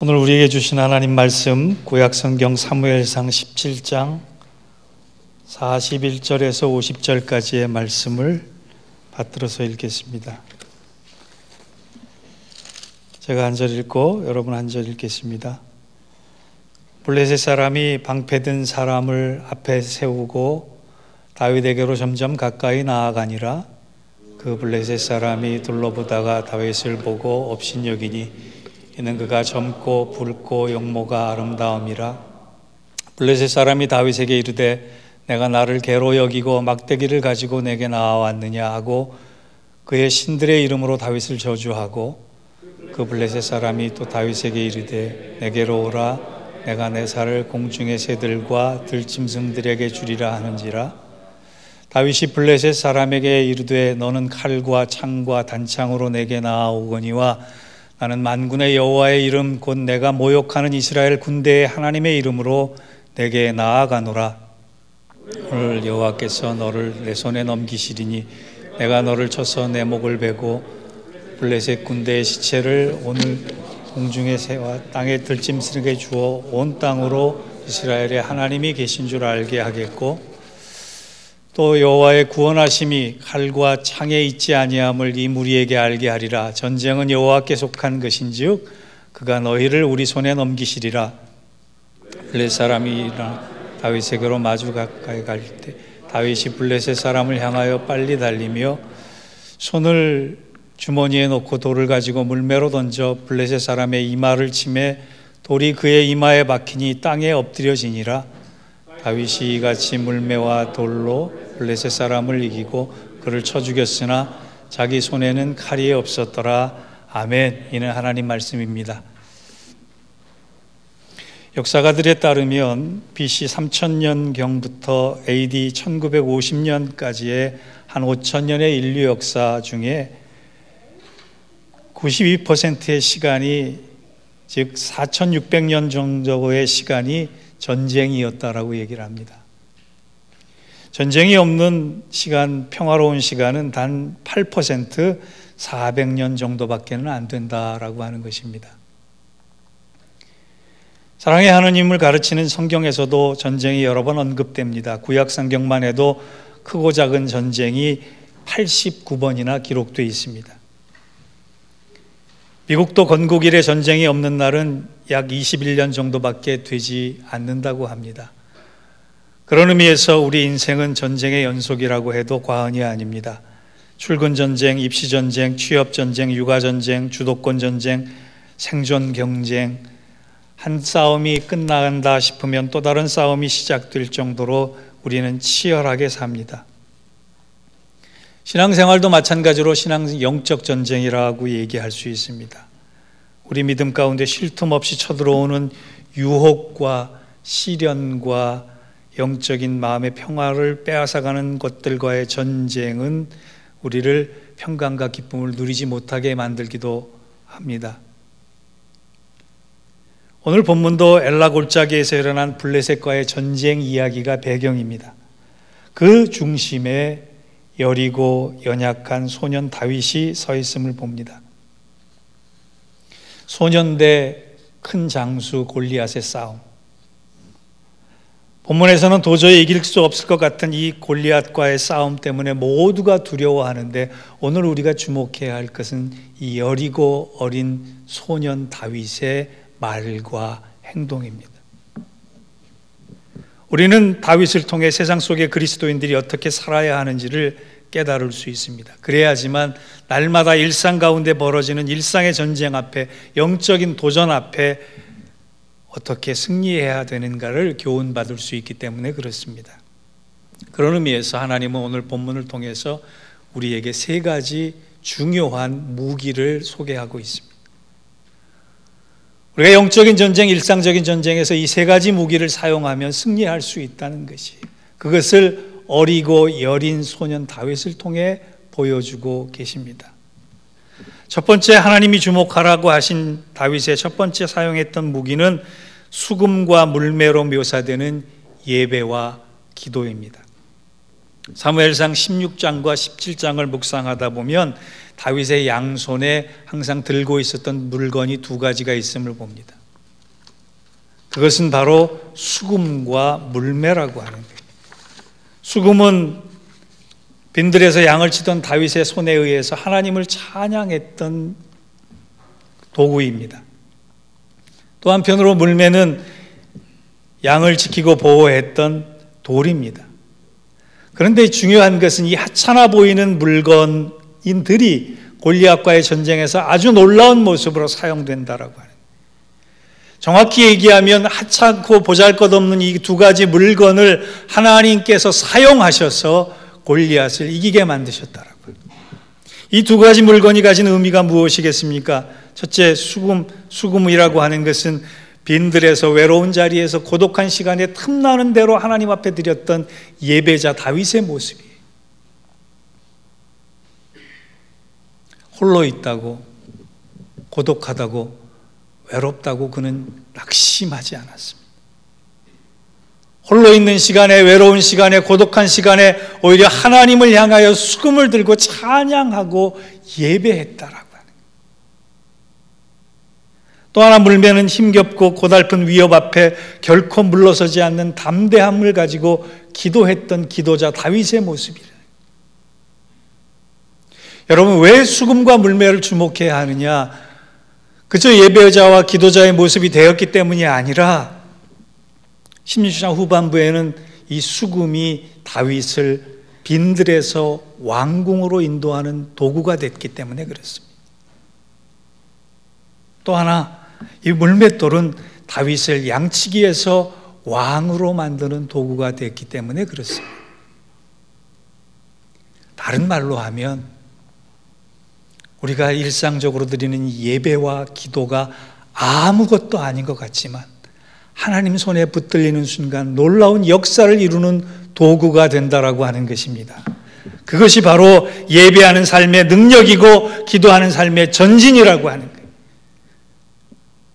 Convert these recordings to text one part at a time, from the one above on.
오늘 우리에게 주신 하나님 말씀 구약성경 사무엘상 17장 41절에서 50절까지의 말씀을 받들어서 읽겠습니다. 제가 한 절 읽고 여러분 한 절 읽겠습니다. 블레셋 사람이 방패든 사람을 앞에 세우고 다윗에게로 점점 가까이 나아가니라. 그 블레셋 사람이 둘러보다가 다윗을 보고 업신여기니 이는 그가 젊고 붉고 용모가 아름다움이라. 블레셋 사람이 다윗에게 이르되 내가 나를 개로 여기고 막대기를 가지고 내게 나아왔느냐 하고 그의 신들의 이름으로 다윗을 저주하고, 그 블레셋 사람이 또 다윗에게 이르되 내게로 오라. 내가 내 살을 공중의 새들과 들짐승들에게 주리라 하는지라. 다윗이 블레셋 사람에게 이르되 너는 칼과 창과 단창으로 내게 나아오거니와 나는 만군의 여호와의 이름 곧 내가 모욕하는 이스라엘 군대의 하나님의 이름으로 내게 나아가노라. 오늘 여호와께서 너를 내 손에 넘기시리니 내가 너를 쳐서 내 목을 베고 블레셋 군대의 시체를 오늘 공중의 새와 땅의 들짐승에게 주어 온 땅으로 이스라엘의 하나님이 계신 줄 알게 하겠고, 또 여호와의 구원하심이 칼과 창에 있지 아니함을 이 무리에게 알게 하리라. 전쟁은 여호와께 속한 것인즉 그가 너희를 우리 손에 넘기시리라. 블레셋 사람이 일어나 다윗에게로 마주 가까이 갈 때 다윗이 블레셋 사람을 향하여 빨리 달리며 손을 주머니에 넣고 돌을 가지고 물매로 던져 블레셋 사람의 이마를 치매 돌이 그의 이마에 박히니 땅에 엎드려지니라. 다윗이 이같이 물매와 돌로 블레셋 사람을 이기고 그를 쳐 죽였으나 자기 손에는 칼이 없었더라. 아멘. 이는 하나님 말씀입니다. 역사가들에 따르면 BC 3000년경부터 AD 1950년까지의 한 5000년의 인류 역사 중에 92%의 시간이, 즉 4600년 정도의 시간이 전쟁이었다라고 얘기를 합니다. 전쟁이 없는 시간, 평화로운 시간은 단 8%, 400년 정도밖에는 안 된다라고 하는 것입니다. 사랑의 하나님을 가르치는 성경에서도 전쟁이 여러 번 언급됩니다. 구약 성경만 해도 크고 작은 전쟁이 89번이나 기록되어 있습니다. 미국도 건국 이래 전쟁이 없는 날은 약 21년 정도밖에 되지 않는다고 합니다. 그런 의미에서 우리 인생은 전쟁의 연속이라고 해도 과언이 아닙니다. 출근전쟁, 입시전쟁, 취업전쟁, 육아전쟁, 주도권전쟁, 생존경쟁, 한 싸움이 끝난다 싶으면 또 다른 싸움이 시작될 정도로 우리는 치열하게 삽니다. 신앙생활도 마찬가지로 영적 전쟁이라고 얘기할 수 있습니다. 우리 믿음 가운데 쉴 틈 없이 쳐들어오는 유혹과 시련과 영적인 마음의 평화를 빼앗아가는 것들과의 전쟁은 우리를 평강과 기쁨을 누리지 못하게 만들기도 합니다. 오늘 본문도 엘라 골짜기에서 일어난 블레셋과의 전쟁 이야기가 배경입니다. 그 중심에 여리고 연약한 소년 다윗이 서 있음을 봅니다. 소년 대 큰 장수 골리앗의 싸움. 본문에서는 도저히 이길 수 없을 것 같은 이 골리앗과의 싸움 때문에 모두가 두려워하는데, 오늘 우리가 주목해야 할 것은 이 여리고 어린 소년 다윗의 말과 행동입니다. 우리는 다윗을 통해 세상 속의 그리스도인들이 어떻게 살아야 하는지를 깨달을 수 있습니다. 그래야지만 날마다 일상 가운데 벌어지는 일상의 전쟁 앞에, 영적인 도전 앞에 어떻게 승리해야 되는가를 교훈받을 수 있기 때문에 그렇습니다. 그런 의미에서 하나님은 오늘 본문을 통해서 우리에게 세 가지 중요한 무기를 소개하고 있습니다. 우리가 영적인 전쟁, 일상적인 전쟁에서 이 세 가지 무기를 사용하면 승리할 수 있다는 것이, 그것을 어리고 여린 소년 다윗을 통해 보여주고 계십니다. 첫 번째, 하나님이 주목하라고 하신 다윗의 첫 번째 사용했던 무기는 수금과 물매로 묘사되는 예배와 기도입니다. 사무엘상 16장과 17장을 묵상하다 보면 다윗의 양손에 항상 들고 있었던 물건이 두 가지가 있음을 봅니다. 그것은 바로 수금과 물매라고 하는 거예요. 수금은 빈들에서 양을 치던 다윗의 손에 의해서 하나님을 찬양했던 도구입니다. 또 한편으로 물매는 양을 지키고 보호했던 돌입니다. 그런데 중요한 것은 이 하찮아 보이는 물건인들이 골리앗과의 전쟁에서 아주 놀라운 모습으로 사용된다라고 하는, 정확히 얘기하면 하찮고 보잘것없는 이 두 가지 물건을 하나님께서 사용하셔서 골리앗을 이기게 만드셨다라고요. 이 두 가지 물건이 가진 의미가 무엇이겠습니까? 첫째, 수금이라고 하는 것은 빈들에서 외로운 자리에서 고독한 시간에 틈나는 대로 하나님 앞에 드렸던 예배자 다윗의 모습이에요. 홀로 있다고, 고독하다고, 외롭다고 그는 낙심하지 않았습니다. 홀로 있는 시간에, 외로운 시간에, 고독한 시간에 오히려 하나님을 향하여 수금을 들고 찬양하고 예배했다라고 하는 거예요. 또 하나, 물매는 힘겹고 고달픈 위협 앞에 결코 물러서지 않는 담대함을 가지고 기도했던 기도자 다윗의 모습이에요. 여러분, 왜 수금과 물매를 주목해야 하느냐? 그저 예배자와 기도자의 모습이 되었기 때문이 아니라 16장 후반부에는 이 수금이 다윗을 빈들에서 왕궁으로 인도하는 도구가 됐기 때문에 그렇습니다. 또 하나, 이 물맷돌은 다윗을 양치기에서 왕으로 만드는 도구가 됐기 때문에 그렇습니다. 다른 말로 하면 우리가 일상적으로 드리는 예배와 기도가 아무것도 아닌 것 같지만 하나님 손에 붙들리는 순간 놀라운 역사를 이루는 도구가 된다라고 하는 것입니다. 그것이 바로 예배하는 삶의 능력이고 기도하는 삶의 전진이라고 하는 거예요.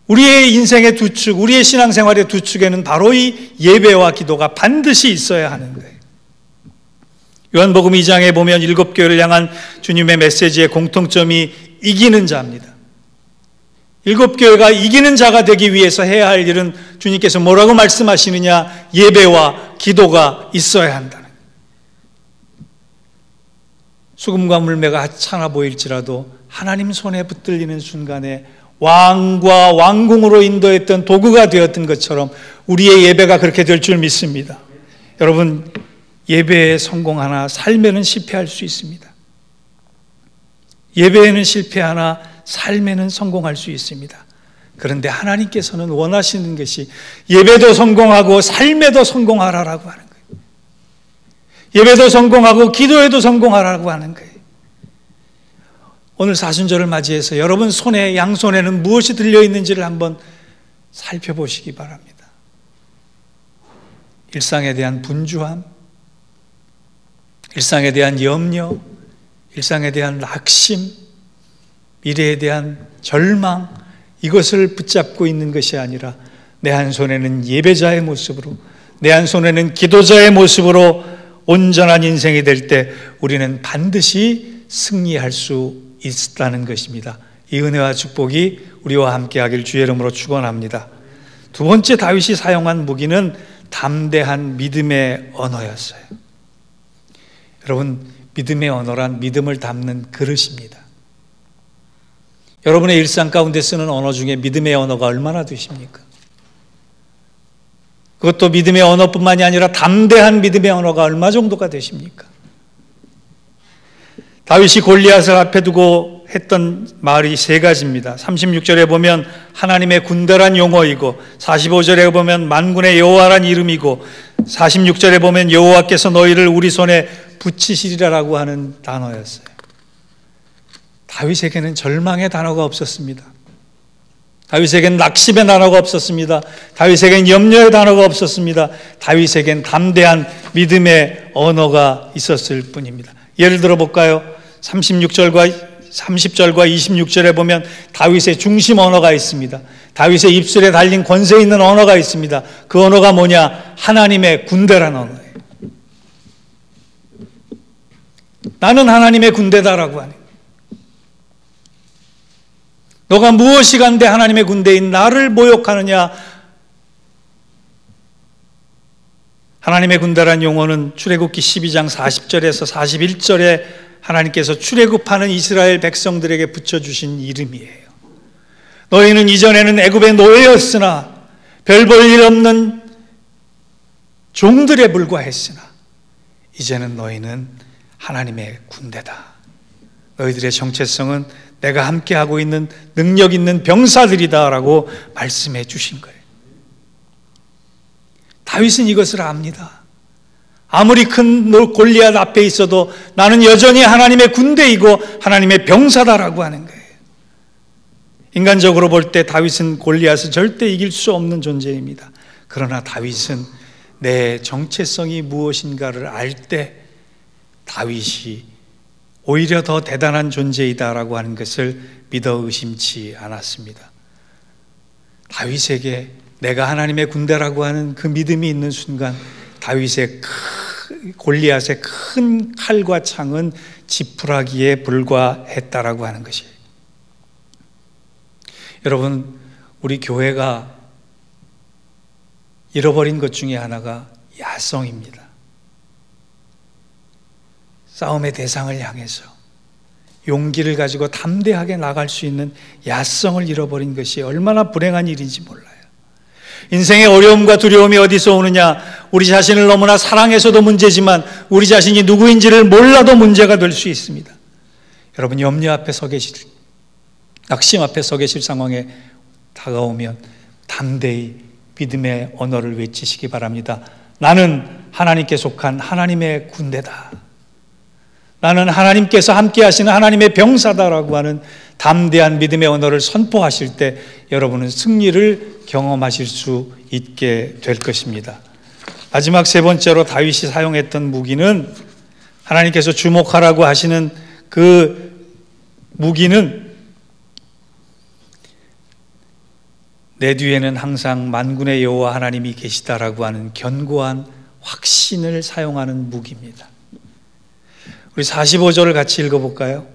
우리의 인생의 두 축, 우리의 신앙생활의 두 축에는 바로 이 예배와 기도가 반드시 있어야 하는 거예요. 요한복음 2장에 보면 7교회를 향한 주님의 메시지의 공통점이 이기는 자입니다. 7교회가 이기는 자가 되기 위해서 해야 할 일은 주님께서 뭐라고 말씀하시느냐? 예배와 기도가 있어야 한다는. 수금과 물매가 하찮아 보일지라도 하나님 손에 붙들리는 순간에 왕과 왕궁으로 인도했던 도구가 되었던 것처럼 우리의 예배가 그렇게 될 줄 믿습니다. 여러분, 예배에 성공하나 삶에는 실패할 수 있습니다. 예배에는 실패하나 삶에는 성공할 수 있습니다. 그런데 하나님께서는 원하시는 것이 예배도 성공하고 삶에도 성공하라라고 하는 거예요. 예배도 성공하고 기도에도 성공하라고 하는 거예요. 오늘 사순절을 맞이해서 여러분 손에, 양손에는 무엇이 들려있는지를 한번 살펴보시기 바랍니다. 일상에 대한 분주함, 일상에 대한 염려, 일상에 대한 낙심, 미래에 대한 절망, 이것을 붙잡고 있는 것이 아니라 내 한 손에는 예배자의 모습으로, 내 한 손에는 기도자의 모습으로 온전한 인생이 될 때 우리는 반드시 승리할 수 있다는 것입니다. 이 은혜와 축복이 우리와 함께하길 주의 이름으로 축원합니다. 두 번째, 다윗이 사용한 무기는 담대한 믿음의 언어였어요. 여러분, 믿음의 언어란 믿음을 담는 그릇입니다. 여러분의 일상 가운데 쓰는 언어 중에 믿음의 언어가 얼마나 되십니까? 그것도 믿음의 언어뿐만이 아니라 담대한 믿음의 언어가 얼마 정도가 되십니까? 다윗이 골리앗을 앞에 두고 했던 말이 세 가지입니다. 36절에 보면 하나님의 군대란 용어이고, 45절에 보면 만군의 여호와란 이름이고, 46절에 보면 여호와께서 너희를 우리 손에 붙이시리라라고 하는 단어였어요. 다윗에게는 절망의 단어가 없었습니다. 다윗에게는 낙심의 단어가 없었습니다. 다윗에게는 염려의 단어가 없었습니다. 다윗에게는 담대한 믿음의 언어가 있었을 뿐입니다. 예를 들어 볼까요? 30절과 26절에 보면 다윗의 중심 언어가 있습니다. 다윗의 입술에 달린 권세 있는 언어가 있습니다. 그 언어가 뭐냐? 하나님의 군대라는 언어예요. 나는 하나님의 군대다라고 하는, 너가 무엇이 간데 하나님의 군대인 나를 모욕하느냐? 하나님의 군대란 용어는 출애굽기 12장 40절에서 41절에 하나님께서 출애굽하는 이스라엘 백성들에게 붙여주신 이름이에요. 너희는 이전에는 애굽의 노예였으나 별 볼 일 없는 종들에 불과했으나 이제는 너희는 하나님의 군대다. 너희들의 정체성은 내가 함께하고 있는 능력 있는 병사들이다 라고 말씀해 주신 거예요. 다윗은 이것을 압니다. 아무리 큰 골리앗 앞에 있어도 나는 여전히 하나님의 군대이고 하나님의 병사다라고 하는 거예요. 인간적으로 볼 때 다윗은 골리앗을 절대 이길 수 없는 존재입니다. 그러나 다윗은 내 정체성이 무엇인가를 알 때 다윗이 오히려 더 대단한 존재이다라고 하는 것을 믿어 의심치 않았습니다. 다윗에게 내가 하나님의 군대라고 하는 그 믿음이 있는 순간 다윗의 골리앗의 큰 칼과 창은 지푸라기에 불과했다라고 하는 것이에요. 여러분, 우리 교회가 잃어버린 것 중에 하나가 야성입니다. 싸움의 대상을 향해서 용기를 가지고 담대하게 나갈 수 있는 야성을 잃어버린 것이 얼마나 불행한 일인지 몰라요. 인생의 어려움과 두려움이 어디서 오느냐? 우리 자신을 너무나 사랑해서도 문제지만 우리 자신이 누구인지를 몰라도 문제가 될 수 있습니다. 여러분, 염려 앞에 서 계실, 낙심 앞에 서 계실 상황에 다가오면 담대히 믿음의 언어를 외치시기 바랍니다. 나는 하나님께 속한 하나님의 군대다. 나는 하나님께서 함께 하시는 하나님의 병사다라고 하는 담대한 믿음의 언어를 선포하실 때 여러분은 승리를 경험하실 수 있게 될 것입니다. 마지막 세 번째로 다윗이 사용했던 무기는, 하나님께서 주목하라고 하시는 그 무기는 내 뒤에는 항상 만군의 여호와 하나님이 계시다라고 하는 견고한 확신을 사용하는 무기입니다. 우리 45절을 같이 읽어볼까요?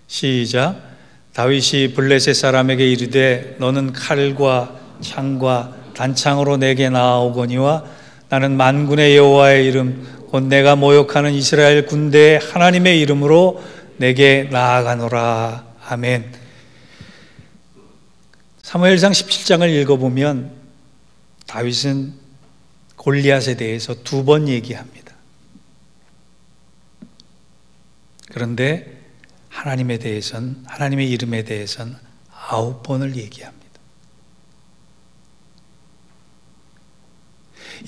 시작. 다윗이 블레셋 사람에게 이르되 너는 칼과 창과 단창으로 내게 나아오거니와 나는 만군의 여호와의 이름 곧 내가 모욕하는 이스라엘 군대의 하나님의 이름으로 내게 나아가노라. 아멘. 사무엘상 17장을 읽어보면 다윗은 골리앗에 대해서 2번 얘기합니다. 그런데 하나님에 대해서는, 하나님의 이름에 대해서는 9번을 얘기합니다.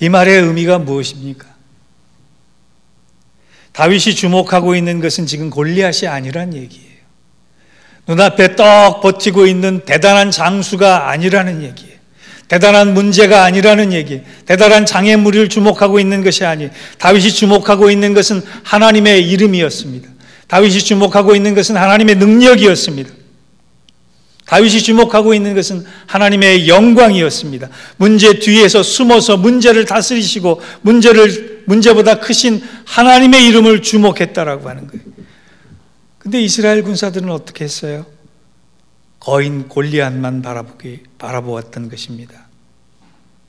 이 말의 의미가 무엇입니까? 다윗이 주목하고 있는 것은 지금 골리앗이 아니란 얘기예요. 눈앞에 떡 버티고 있는 대단한 장수가 아니라는 얘기예요. 대단한 문제가 아니라는 얘기예요. 대단한 장애물을 주목하고 있는 것이 아니에요. 다윗이 주목하고 있는 것은 하나님의 이름이었습니다. 다윗이 주목하고 있는 것은 하나님의 능력이었습니다. 다윗이 주목하고 있는 것은 하나님의 영광이었습니다. 문제 뒤에서 숨어서 문제를 다스리시고 문제보다 크신 하나님의 이름을 주목했다라고 하는 거예요. 근데 이스라엘 군사들은 어떻게 했어요? 거인 골리앗만 바라보았던 것입니다.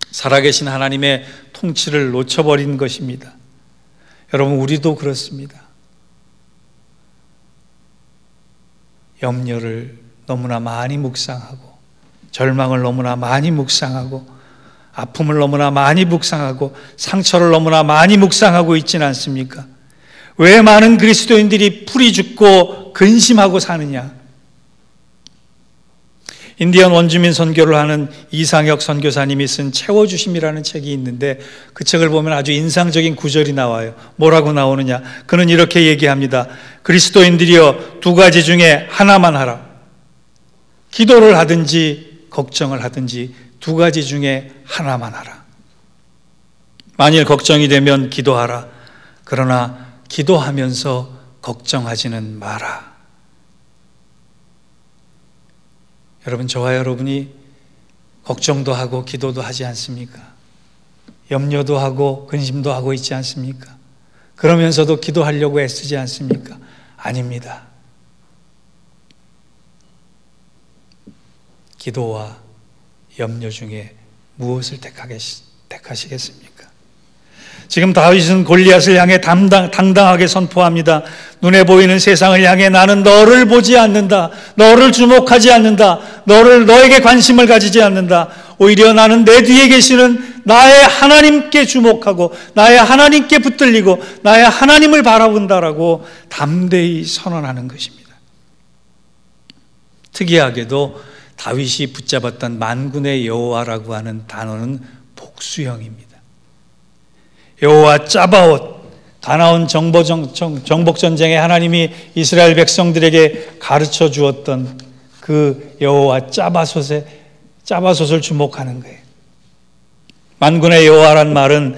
살아계신 하나님의 통치를 놓쳐버린 것입니다. 여러분, 우리도 그렇습니다. 염려를 너무나 많이 묵상하고, 절망을 너무나 많이 묵상하고, 아픔을 너무나 많이 묵상하고, 상처를 너무나 많이 묵상하고 있지는 않습니까? 왜 많은 그리스도인들이 풀이 죽고 근심하고 사느냐? 인디언 원주민 선교를 하는 이상혁 선교사님이 쓴 채워주심이라는 책이 있는데 그 책을 보면 아주 인상적인 구절이 나와요. 뭐라고 나오느냐? 그는 이렇게 얘기합니다. 그리스도인들이여, 2가지 중에 하나만 하라. 기도를 하든지 걱정을 하든지 2가지 중에 하나만 하라. 만일 걱정이 되면 기도하라. 그러나 기도하면서 걱정하지는 마라. 여러분, 저와 여러분이 걱정도 하고 기도도 하지 않습니까? 염려도 하고 근심도 하고 있지 않습니까? 그러면서도 기도하려고 애쓰지 않습니까? 아닙니다. 기도와 염려 중에 무엇을 택하시겠습니까? 지금 다윗은 골리앗을 향해 당당하게 선포합니다. 눈에 보이는 세상을 향해 나는 너를 보지 않는다. 너를 주목하지 않는다. 너에게 관심을 가지지 않는다. 오히려 나는 내 뒤에 계시는 나의 하나님께 주목하고 나의 하나님께 붙들리고 나의 하나님을 바라본다라고 담대히 선언하는 것입니다. 특이하게도 다윗이 붙잡았던 만군의 여호와라고 하는 단어는 복수형입니다. 여호와 짜바옷, 다나온 정복전쟁에 하나님이 이스라엘 백성들에게 가르쳐 주었던 그 여호와 짜바솥을 주목하는 거예요. 만군의 여호와란 말은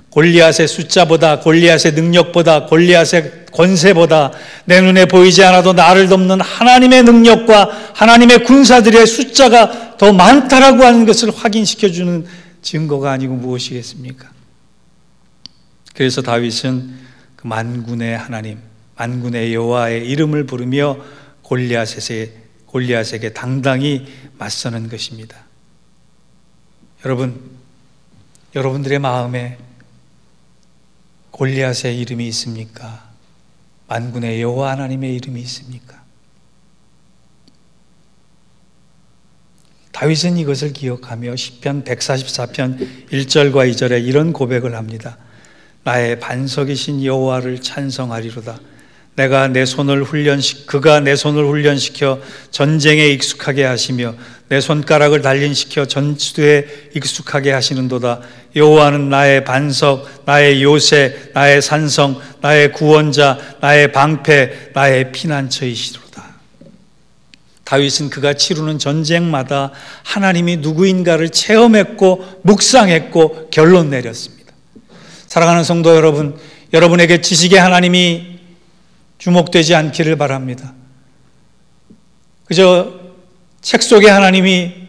골리앗의 숫자보다, 골리앗의 능력보다, 골리앗의 권세보다 내 눈에 보이지 않아도 나를 돕는 하나님의 능력과 하나님의 군사들의 숫자가 더 많다라고 하는 것을 확인시켜주는 증거가 아니고 무엇이겠습니까? 그래서 다윗은 그 만군의 하나님, 만군의 여호와의 이름을 부르며 골리앗에게 당당히 맞서는 것입니다. 여러분들의 마음에 골리앗의 이름이 있습니까? 만군의 여호와 하나님의 이름이 있습니까? 다윗은 이것을 기억하며 시편 144편 1절과 2절에 이런 고백을 합니다. 나의 반석이신 여호와를 찬송하리로다. 그가 내 손을 훈련시켜 전쟁에 익숙하게 하시며 내 손가락을 단련시켜 전투에 익숙하게 하시는도다. 여호와는 나의 반석, 나의 요새, 나의 산성, 나의 구원자, 나의 방패, 나의 피난처이시로다. 다윗은 그가 치르는 전쟁마다 하나님이 누구인가를 체험했고 묵상했고 결론 내렸습니다. 사랑하는 성도 여러분, 여러분에게 지식의 하나님이 주목되지 않기를 바랍니다. 그저 책 속의 하나님이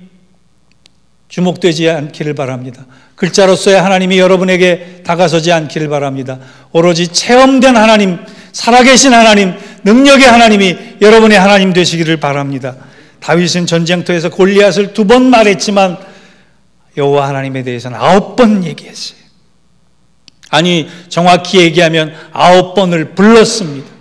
주목되지 않기를 바랍니다. 글자로서의 하나님이 여러분에게 다가서지 않기를 바랍니다. 오로지 체험된 하나님, 살아계신 하나님, 능력의 하나님이 여러분의 하나님 되시기를 바랍니다. 다윗은 전쟁터에서 골리앗을 2번 말했지만 여호와 하나님에 대해서는 9번 얘기했어요. 아니, 정확히 얘기하면 9번을 불렀습니다.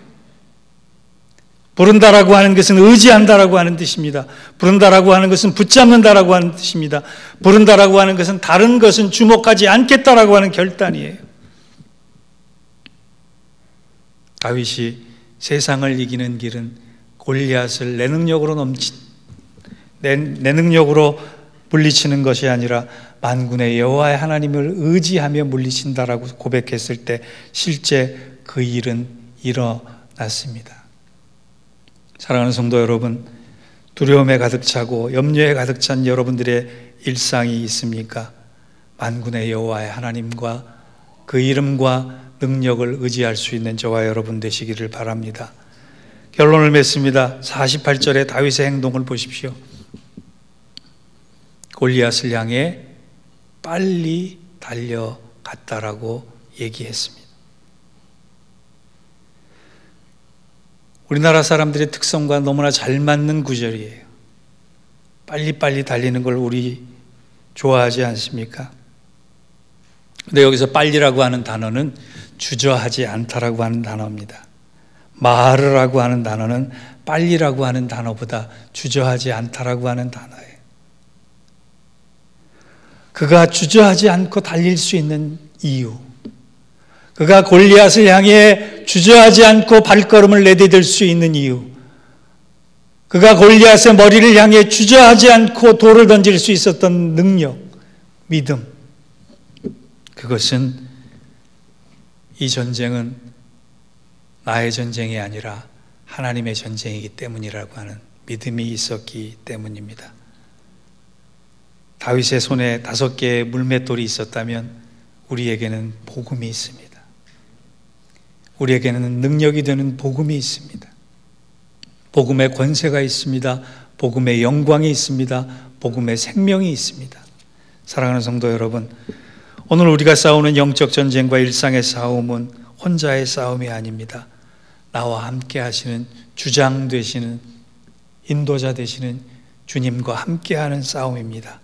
부른다라고 하는 것은 의지한다라고 하는 뜻입니다. 부른다라고 하는 것은 붙잡는다라고 하는 뜻입니다. 부른다라고 하는 것은 다른 것은 주목하지 않겠다라고 하는 결단이에요. 다윗이 세상을 이기는 길은 골리앗을 내 능력으로 물리치는 것이 아니라 만군의 여호와의 하나님을 의지하며 물리친다라고 고백했을 때 실제 그 일은 일어났습니다. 사랑하는 성도 여러분, 두려움에 가득 차고 염려에 가득 찬 여러분들의 일상이 있습니까? 만군의 여호와의 하나님과 그 이름과 능력을 의지할 수 있는 저와 여러분 되시기를 바랍니다. 결론을 맺습니다. 48절의 다윗의 행동을 보십시오. 골리앗을 향해 빨리 달려갔다라고 얘기했습니다. 우리나라 사람들의 특성과 너무나 잘 맞는 구절이에요. 빨리빨리 달리는 걸 우리 좋아하지 않습니까? 근데 여기서 빨리라고 하는 단어는 주저하지 않다라고 하는 단어입니다. 마하르라고 하는 단어는 빨리라고 하는 단어보다 주저하지 않다라고 하는 단어예요. 그가 주저하지 않고 달릴 수 있는 이유, 그가 골리앗을 향해 주저하지 않고 발걸음을 내디딜 수 있는 이유, 그가 골리앗의 머리를 향해 주저하지 않고 돌을 던질 수 있었던 능력, 믿음, 그것은 이 전쟁은 나의 전쟁이 아니라 하나님의 전쟁이기 때문이라고 하는 믿음이 있었기 때문입니다. 다윗의 손에 5개의 물맷돌이 있었다면 우리에게는 복음이 있습니다. 우리에게는 능력이 되는 복음이 있습니다. 복음의 권세가 있습니다. 복음의 영광이 있습니다. 복음의 생명이 있습니다. 사랑하는 성도 여러분, 오늘 우리가 싸우는 영적 전쟁과 일상의 싸움은 혼자의 싸움이 아닙니다. 나와 함께 하시는 주장 되시는 인도자 되시는 주님과 함께하는 싸움입니다.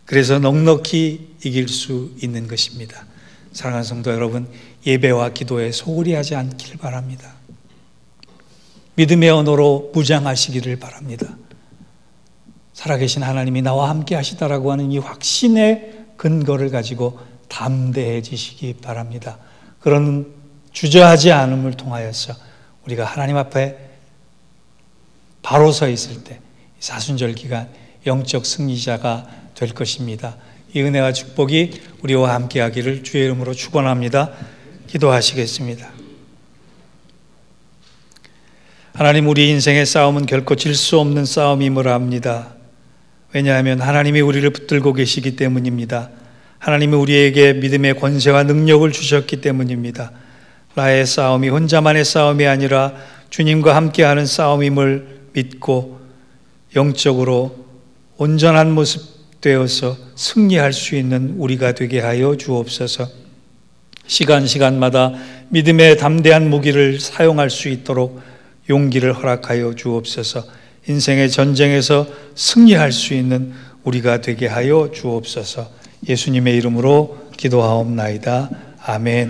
그래서 넉넉히 이길 수 있는 것입니다. 사랑하는 성도 여러분, 예배와 기도에 소홀히 하지 않길 바랍니다. 믿음의 언어로 무장하시기를 바랍니다. 살아계신 하나님이 나와 함께 하시다라고 하는 이 확신의 근거를 가지고 담대해지시기 바랍니다. 그런 주저하지 않음을 통하여서 우리가 하나님 앞에 바로 서 있을 때 사순절 기간 영적 승리자가 될 것입니다. 이 은혜와 축복이 우리와 함께 하기를 주의 이름으로 축원합니다. 기도하시겠습니다. 하나님, 우리 인생의 싸움은 결코 질 수 없는 싸움임을 압니다. 왜냐하면 하나님이 우리를 붙들고 계시기 때문입니다. 하나님이 우리에게 믿음의 권세와 능력을 주셨기 때문입니다. 나의 싸움이 혼자만의 싸움이 아니라 주님과 함께하는 싸움임을 믿고 영적으로 온전한 모습 되어서 승리할 수 있는 우리가 되게 하여 주옵소서. 시간마다 믿음의 담대한 무기를 사용할 수 있도록 용기를 허락하여 주옵소서. 인생의 전쟁에서 승리할 수 있는 우리가 되게 하여 주옵소서. 예수님의 이름으로 기도하옵나이다. 아멘.